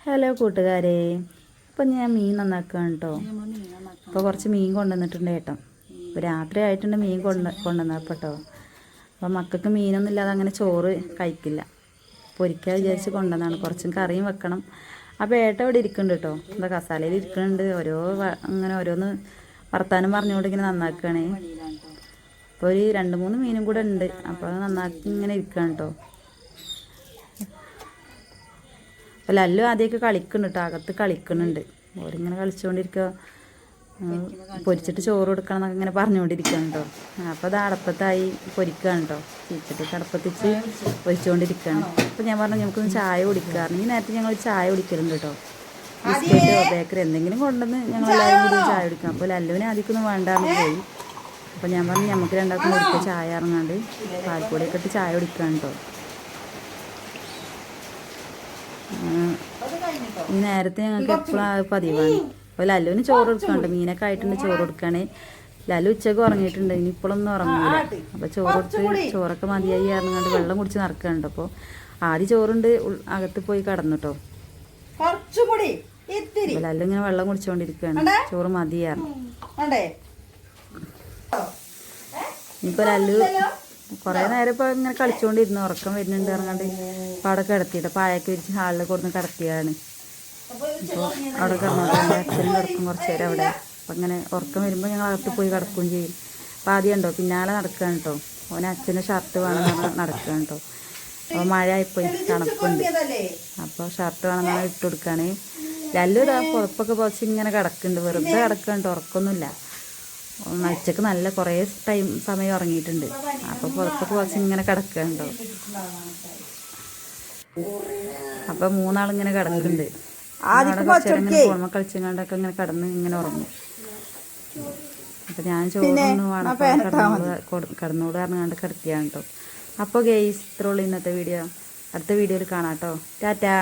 Hello കൂട്ടുകാരെ, ഇപ്പം ഞാൻ മീൻ നന്നാക്കുകയാണ് കേട്ടോ. ഇപ്പോൾ കുറച്ച് മീൻ കൊണ്ടുവന്നിട്ടുണ്ട് ഏട്ടൻ. ഇപ്പോൾ രാത്രി ആയിട്ടുണ്ട് മീൻ കൊണ്ടുവന്നപ്പോൾ കേട്ടോ. അപ്പോൾ മക്കൾക്ക് മീനൊന്നും ഇല്ലാതെ അങ്ങനെ ചോറ് കഴിക്കില്ല. പൊരിക്കാൻ വിചാരിച്ച് കൊണ്ടുവന്നാണ്. കുറച്ചും കറിയും വെക്കണം. അപ്പോൾ ഏട്ടൻ ഇവിടെ ഇരിക്കുന്നുണ്ട് കേട്ടോ. എന്താ കസാലയിൽ ഇരിക്കുന്നുണ്ട്. അങ്ങനെ ഓരോന്ന് വർത്താനം പറഞ്ഞുകൊണ്ട് ഇങ്ങനെ നന്നാക്കുകയാണ്. അപ്പോൾ ഒരു 2-3 മീനും കൂടെ ഉണ്ട്. അപ്പോൾ അത് നന്നാക്കി ഇങ്ങനെ ഇരിക്കുകയാണ് കേട്ടോ. അപ്പോൾ ലല്ലു ആദ്യമൊക്കെ കളിക്കുന്നുണ്ട് കേട്ടോ, അകത്ത് കളിക്കുന്നുണ്ട്. ഓരിങ്ങനെ കളിച്ചുകൊണ്ടിരിക്കുക, പൊരിച്ചിട്ട് ചോറ് കൊടുക്കണം എന്നൊക്കെ ഇങ്ങനെ പറഞ്ഞുകൊണ്ടിരിക്കുകയാണ് കേട്ടോ. അപ്പോൾ അത് അടപ്പത്തായി പൊരിക്കുകയാണ് കേട്ടോ. ചീച്ചിട്ട് അടപ്പത്തിച്ച് പൊരിച്ചുകൊണ്ടിരിക്കുകയാണ്. അപ്പോൾ ഞാൻ പറഞ്ഞു നമുക്കൊന്ന് ചായ കുടിക്കാറുണ്ട്. ഈ നേരത്തെ ഞങ്ങൾ ചായ കുടിക്കലുണ്ട് കേട്ടോ. ബിസ്ക്കറ്റോ ബേക്കറി എന്തെങ്കിലും കൊണ്ടുവന്ന് ഞങ്ങളെല്ലാവരും കൂടി ചായ കുടിക്കാം. അപ്പോൾ ലല്ലുവിനെ ആദ്യമൊന്നും വേണ്ടാന്ന് പോയി. അപ്പോൾ ഞാൻ പറഞ്ഞു നമുക്ക് രണ്ടാൾക്കും കുടിക്കുക ചായ ഇറങ്ങാണ്ട് പാൽപ്പൊടിയൊക്കെ ഇട്ട് ചായ കുടിക്കുകയാണ് കേട്ടോ. ഈ നേരത്തെ ഞങ്ങൾക്ക് എപ്പോഴും പതിവാണ്. അപ്പോൾ ലല്ലുവിന് ചോറ് കൊടുക്കാണ്ട്, മീനൊക്കെ ആയിട്ടുണ്ട് ചോറ് കൊടുക്കുകയാണ്. ലല്ലു ഉച്ചക്ക് ഉറങ്ങിയിട്ടുണ്ട്, ഇനി ഇപ്പോഴൊന്നും ഉറങ്ങില്ല. അപ്പോൾ ചോറൊക്കെ മതിയായി ഇറങ്ങാണ്ട് വെള്ളം കുടിച്ച് നടക്കുകയുണ്ട്. അപ്പോൾ ആദ്യം ചോറുണ്ട് അകത്ത് പോയി കടന്നു കേട്ടോ. ലല്ലു ഇങ്ങനെ വെള്ളം കുടിച്ചുകൊണ്ടിരിക്കുകയാണ്, ചോറ് മതിയായിരുന്നു. ഇനിയിപ്പോൾ ലല്ലു കുറേ നേരം ഇപ്പോൾ ഇങ്ങനെ കളിച്ചുകൊണ്ടിരുന്നു. ഉറക്കം വരുന്നുണ്ട് ഇറങ്ങാണ്ട് അപ്പോൾ അവിടെ കിടത്തിയിട്ട് പായൊക്കെ വിരിച്ച് ഹാളിൽ കൊടുന്ന് കിടത്തിയാണ്. അപ്പോൾ അവിടെ കിടന്നോട്ടെ, എൻ്റെ അച്ഛനും കിടക്കും കുറച്ച് നേരം അവിടെ. അപ്പം ഇങ്ങനെ ഉറക്കം വരുമ്പോൾ ഞങ്ങൾ അകത്ത് പോയി കിടക്കുകയും ചെയ്യും. അപ്പോൾ ആദ്യം ഉണ്ടോ പിന്നാലെ നടക്കുകയാണ് കേട്ടോ. അവന് അച്ഛൻ്റെ ഷർട്ട് വേണമെന്നാണ് നടക്കുകയാണ് കേട്ടോ. അപ്പോൾ മഴ ആയിപ്പോയി, തണുപ്പുണ്ട്. അപ്പോൾ ഷർട്ട് വേണമെന്നാണ് ഇട്ട് കൊടുക്കുകയാണ്. ലല്ലു ഇതാ പുറപ്പൊക്കെ പുറച്ച് ഇങ്ങനെ കിടക്കുന്നുണ്ട്, വെറുതെ കിടക്കുന്നുണ്ട്, ഉറക്കമൊന്നുമില്ല. ഉച്ചക്ക് നല്ല കുറേ സമയം ഉറങ്ങിയിട്ടുണ്ട്. അപ്പോൾ പുറത്തൊക്കെ കുറച്ച് ഇങ്ങനെ കിടക്കുന്നുണ്ടോ. അപ്പോൾ 3 ആളിങ്ങനെ കിടക്കുന്നുണ്ട്. ഇങ്ങനെ ഫോൺ കളിച്ചങ്ങാണ്ടൊക്കെ ഇങ്ങനെ കിടന്ന് ഇങ്ങനെ ഉറങ്ങും. അപ്പോൾ ഞാൻ ചോറൊന്നും വേണം കിടന്നോട് പറഞ്ഞാണ്ട് കിടത്തിയാണ് കേട്ടോ. അപ്പോൾ ഗെയ്സ് ഇത്രയുള്ളൂ ഇന്നത്തെ വീഡിയോ. അടുത്ത വീഡിയോയിൽ കാണാം കേട്ടോ. ടാറ്റാ.